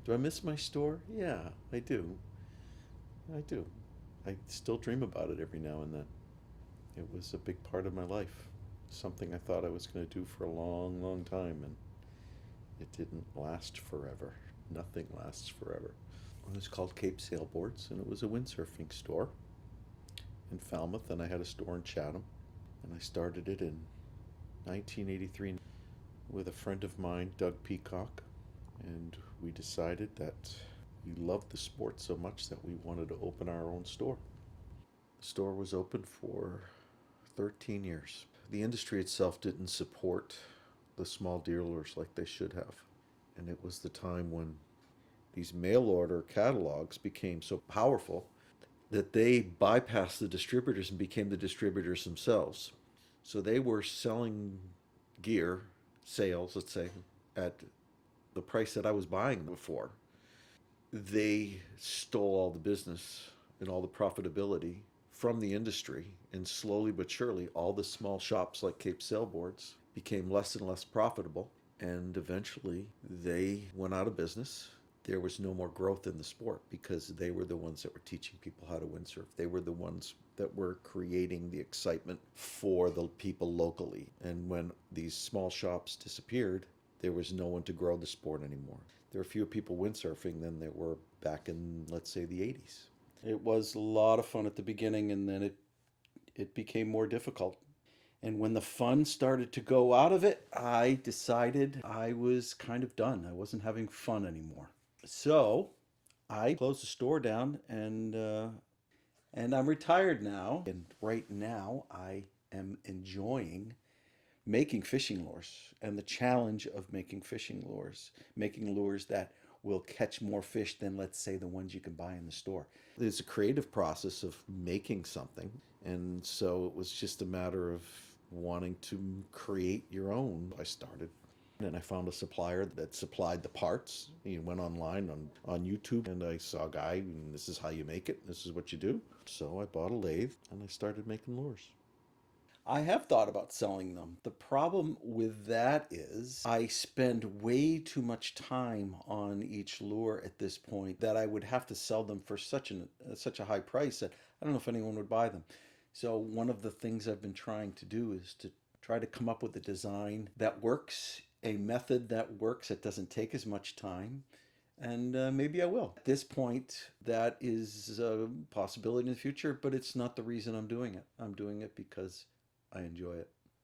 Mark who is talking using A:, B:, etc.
A: Do I miss my store? Yeah, I do. I do. I still dream about it every now and then. It was a big part of my life. Something I thought I was going to do for a long, long time, and it didn't last forever. Nothing lasts forever. It was called Cape Sailboards, and it was a windsurfing store in Falmouth, and I had a store in Chatham. And I started it in 1983 with a friend of mine, Doug Peacock, and we decided that we loved the sport so much that we wanted to open our own store. The store was open for 13 years. The industry itself didn't support the small dealers like they should have. And it was the time when these mail order catalogs became so powerful that they bypassed the distributors and became the distributors themselves. So they were selling gear, sales, let's say, at the price that I was buying them for. They stole all the business and all the profitability from the industry, and slowly but surely, all the small shops like Cape Sailboards became less and less profitable, and eventually they went out of business. There was no more growth in the sport because they were the ones that were teaching people how to windsurf. They were the ones that were creating the excitement for the people locally. And when these small shops disappeared, there was no one to grow the sport anymore. There were fewer people windsurfing than there were back in, let's say, the 80s.
B: It was a lot of fun at the beginning, and then it became more difficult. And when the fun started to go out of it, I decided I was kind of done. I wasn't having fun anymore. So I closed the store down, and I'm retired now. And right now, I am enjoying making fishing lures and the challenge of making lures that will catch more fish than, let's say, the ones you can buy in the store.
A: There's a creative process of making something, and so it was just a matter of wanting to create your own. I started and I found a supplier that supplied the parts. He went online on YouTube, and I saw a guy, and this is how you make it, this is what you do. So I bought a lathe and I started making lures.
B: I have thought about selling them. The problem with that is I spend way too much time on each lure at this point that I would have to sell them for such a high price that I don't know if anyone would buy them. So one of the things I've been trying to do is to try to come up with a design that works, a method that works that doesn't take as much time, and maybe I will. At this point, that is a possibility in the future, but it's not the reason I'm doing it. I'm doing it because I enjoy it.